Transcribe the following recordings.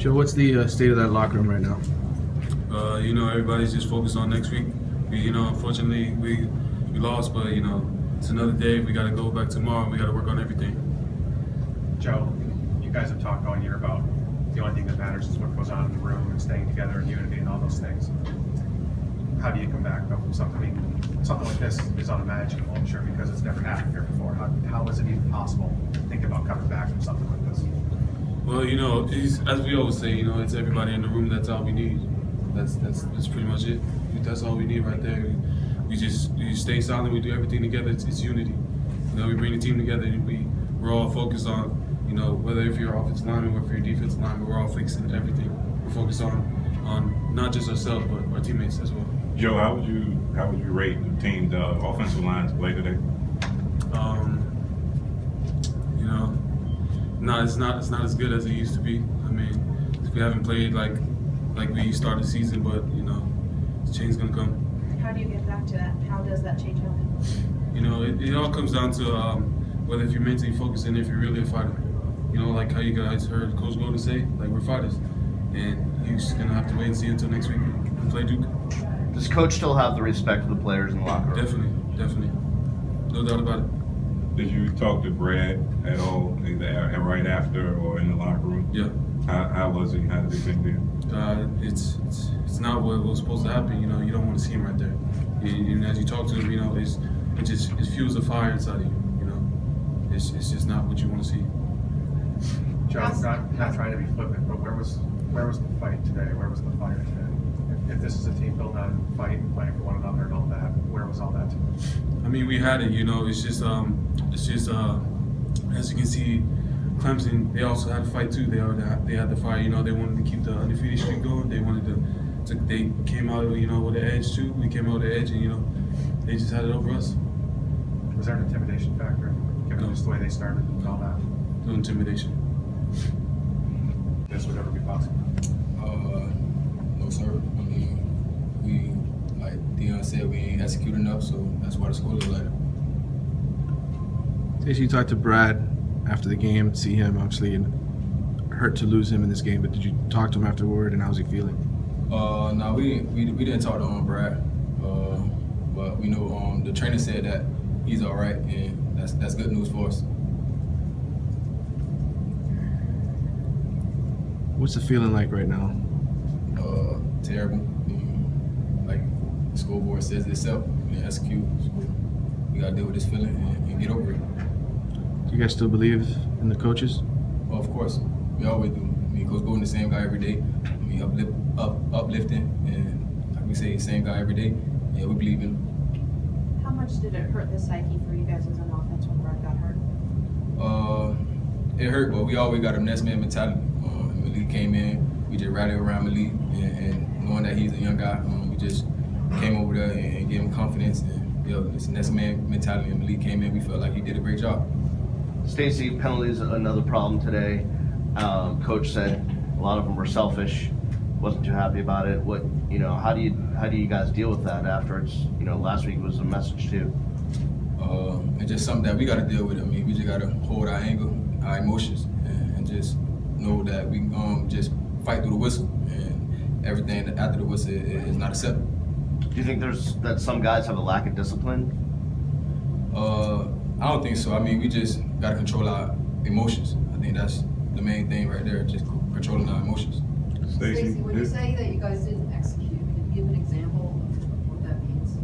Joe, what's the state of that locker room right now? Everybody's just focused on next week. Unfortunately, we lost, but it's another day. We got to go back tomorrow, and we got to work on everything. Joe, you guys have talked all year about the only thing that matters is what goes on in the room and staying together and unity and all those things. How do you come back though from something? I mean, something like this is unimaginable, I'm sure, because it's never happened here before. How is it even possible to think about coming back from something like this? Well, as we always say, it's everybody in the room. That's all we need. That's pretty much it. That's all we need right there. We stay silent. We do everything together. It's unity. We bring the team together, and we're all focused on, whether if you're offensive lineman or if you're defensive lineman, we're all fixing everything. We're focused on not just ourselves, but our teammates as well. Joe, how would you rate the team's offensive line's play today? No, it's not as good as it used to be. I mean, we haven't played like we started the season, but the change's gonna come. How do you get back to that? How does that change happen? It all comes down to whether if you're mentally focused and if you're really a fighter. Like how you guys heard Coach Golden say, like we're fighters, and you're just gonna have to wait and see until next week and play Duke. Does Coach still have the respect of the players in the locker room? Definitely, no doubt about it. Did you talk to Brad at all, either right after or in the locker room? Yeah. How was he? How did he think then? It's not what was supposed to happen. You don't want to see him right there. And as you talk to him, it fuels the fire inside of you. It's just not what you want to see. Joe, not trying to be flippant, but where was the fight today? Where was the fire today? If this is a team built on fight and playing for one another and all that, where was all that today? I mean, we had it. It's just as you can see, Clemson, they also had a fight too. They had the fire. They wanted to keep the undefeated streak going. They wanted to. They came out, with the edge too. We came out with the edge, and they just had it over us. Was there an intimidation factor, given just the way they started and all that? No intimidation. This would ever be possible? No, sir. I mean, like Deion said, we ain't execute enough, so that's why the score is like. Stacy, you talked to Brad after the game, see him obviously, and hurt to lose him in this game. But did you talk to him afterward, and how's he feeling? No, we didn't talk to Brad, but we know the trainer said that he's all right, and that's good news for us. What's the feeling like right now? Terrible. I mean, like the scoreboard says itself, we didn't execute. So we gotta deal with this feeling and get over it. Do you guys still believe in the coaches? Well, of course, we always do. I mean, Coach Golden, the same guy every day. I mean, uplifting, and like we say, same guy every day. Yeah, we believe in him. How much did it hurt the psyche for you guys as an offense when Brad got hurt? It hurt, but we always got a next man mentality. Malik came in, we just rallied around Malik, and knowing that he's a young guy, we just came over there and gave him confidence. And it's a next man mentality. And Malik came in, we felt like he did a great job. Stacy, penalties another problem today. Coach said a lot of them were selfish. Wasn't too happy about it. How do you guys deal with that after it's last week was a message too? It's just something that we got to deal with. I mean, we just got to hold our anger, our emotions, and just know that we just fight through the whistle, and everything after the whistle is not acceptable. Do you think that some guys have a lack of discipline? I don't think so. I mean, we just got to control our emotions. I think that's the main thing right there, just controlling our emotions. Stacy, when you say that you guys didn't execute, can you give an example of what that means?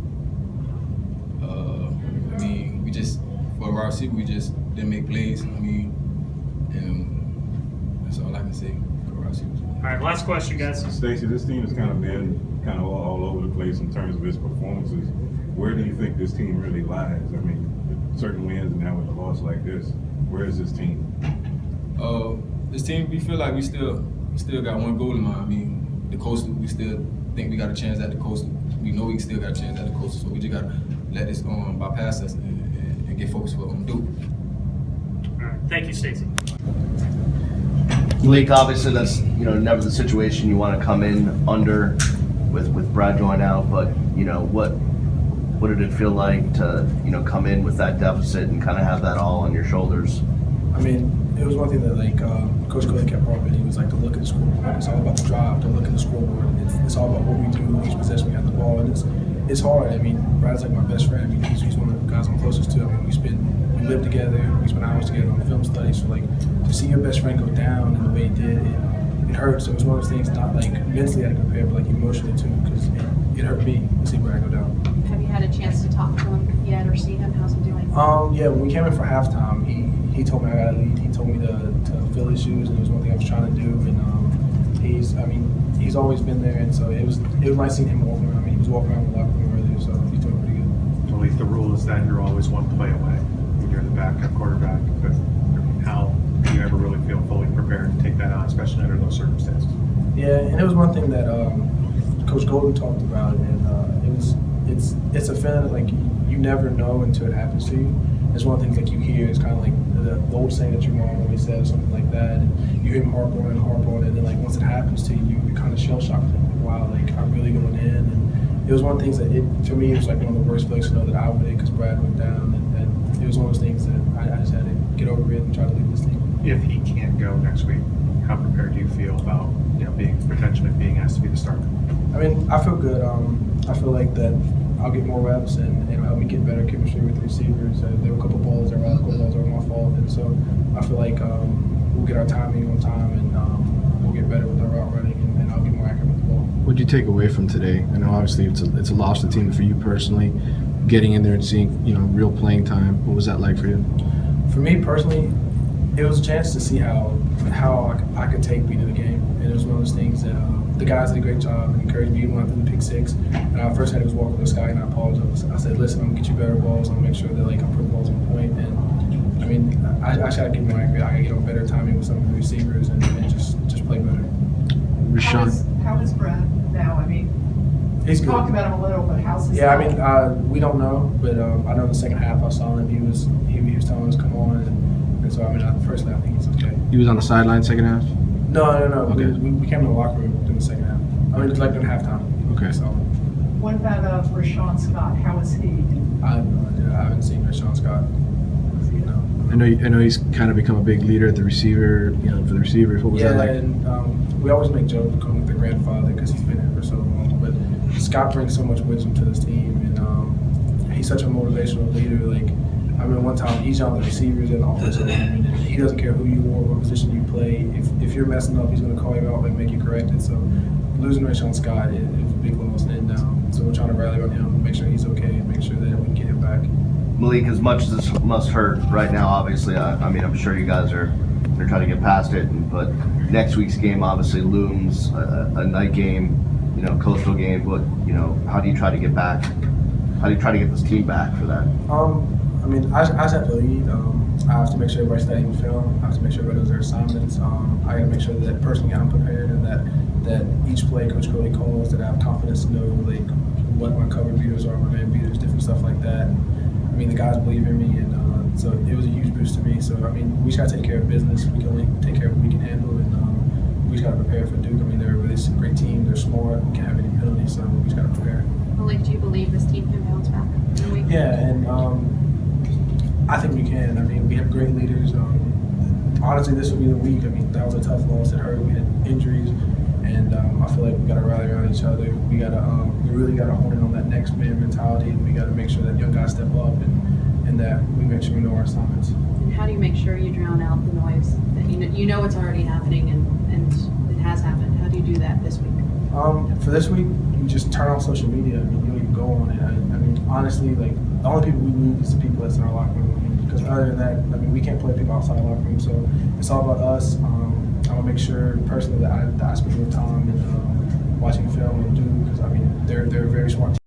I mean, we just, for our receiver, we just didn't make plays. I mean, and that's all I can say for our receivers. All right, last question, guys. Stacy, this team has kind of been all over the place in terms of its performances. Where do you think this team really lies? I mean, with certain wins and now with a loss like this, where is this team? This team, we feel like we still got one goal in mind. I mean, the Coastal, we still think we got a chance at the Coastal. We know we still got a chance at the Coastal, so we just got to let this bypass us and get focused for Duke. All right, thank you, Stacy. Malik, obviously that's never the situation you want to come in under with Brad going out, but what did it feel like to come in with that deficit and kind of have that all on your shoulders? I mean, it was one thing that Coach Coley kept harping. He was like, to look at the scoreboard. It's all about the drive. To look at the scoreboard. It's all about what we do each possession we have the ball, and it's hard. I mean, Brad's like my best friend. I mean, he's one of the guys I'm closest to. I mean, we live together. We spend hours together on film studies. So to see your best friend go down in the way he did, it hurts. So it was one of those things, not mentally I had to compare, but emotionally too, because it hurt me to see Brad go down. Have you had a chance to talk to him yet or see him? How's he doing? Yeah, when we came in for halftime, he told me I gotta lead. He told me to fill his shoes, and it was one thing I was trying to do. And he's always been there, and so it was nice seeing him walking around. I mean, he was walking around the locker room earlier, so he's doing pretty good. Malik, the rule is that you're always one play away when you're the backup quarterback. But how do you ever really feel fully prepared to take that on, especially under those circumstances? Yeah, and it was one thing that Coach Golden talked about, and it's a feeling that you never know until it happens to you. It's one of the things you hear. It's kind of like the old saying that your mom always said, or something like that. And you hear him harp on it, and then once it happens to you, you're kind of shell shocked. Wow, I'm really going in. And it was one of the things that for me, it was one of the worst feelings to know that I went in because Brad went down, and it was one of those things that I just had to get over it and try to lead this team. If he can't go next week, how prepared do you feel about potentially being asked to be the starter? I mean, I feel good. I feel like that I'll get more reps and it'll help me get better chemistry with the receivers. There were a couple balls that were out, a couple balls that were my fault, and so I feel like we'll get our timing on time and we'll get better with our route running, and I'll get more accurate with the ball. What did you take away from today? I know obviously it's a loss to the team, but for you personally, getting in there and seeing real playing time, what was that like for you? For me personally, it was a chance to see how I could take me to the game, and it was one of those things that the guys did a great job and encouraged me when I threw the pick six. And I first had to was walk with this guy, and I apologized. I said, "Listen, I'm gonna get you better balls. I'm gonna make sure that I'm putting balls on point." And I mean, I try to get more accurate. I can get on better timing with some of the receivers and just play better. How is Brad now? I mean, He's good. talked about him a little, but how's his Yeah, health? I mean, we don't know, but I know the second half I saw him. He was telling us come on, and so I mean, personally, I think he's okay. He was on the sideline second half? No. Okay. We came in the locker room during the second half. I mean, it was during halftime. Okay. So What about Rashawn Scott? How is he? I have no idea. I haven't seen Rashawn Scott. I know he's kind of become a big leader at the receiver, for the receivers. What was that like? And we always make jokes of calling him the grandfather because he's been here for so long. But Scott brings so much wisdom to this team, and he's such a motivational leader. I remember one time he's on the receivers and the offensive linemen, and he doesn't care who you are, what position you play. If you're messing up, he's going to call you out and make you correct it. So losing Rashawn Scott is a big loss, and so we're trying to rally around him, make sure he's okay, and make sure that we can get him back. Malik, as much as this must hurt right now, obviously, I mean, I'm sure you guys are trying to get past it, but next week's game obviously looms, a night game, coastal game. But how do you try to get back? How do you try to get this team back for that? I mean, I just have to lead. I have to make sure everybody's studying film. I have to make sure everybody knows their assignments. I got to make sure that personally I'm prepared, and that each play Coach Coley calls, that I have confidence to know what my cover beaters are, my man beaters, different stuff like that. I mean, the guys believe in me, and so it was a huge boost to me. So I mean, we just got to take care of business. We can only take care of what we can handle, and we just got to prepare for Duke. I mean, they're a really great team. They're smart. We can't have any penalties, so we just got to prepare. Malik, do you believe this team can bounce back in a week? Yeah, and I think we can. I mean, we have great leaders. Honestly, this will be the week. I mean, that was a tough loss. It hurt. We had injuries, and I feel like we got to rally around each other. We got to, we really got to hone in on that next man mentality, and we got to make sure that young guys step up and that we make sure we know our assignments. And how do you make sure you drown out the noise that you know it's already happening and it has happened? How do you do that this week? For this week, you just turn off social media. I mean, you don't even go on it. I mean, honestly, the only people we need is the people that's in our locker room. Because other than that, I mean, we can't play people outside the locker room. So it's all about us. I want to make sure personally that I spend more time in watching film and do, because I mean, they're a very smart team.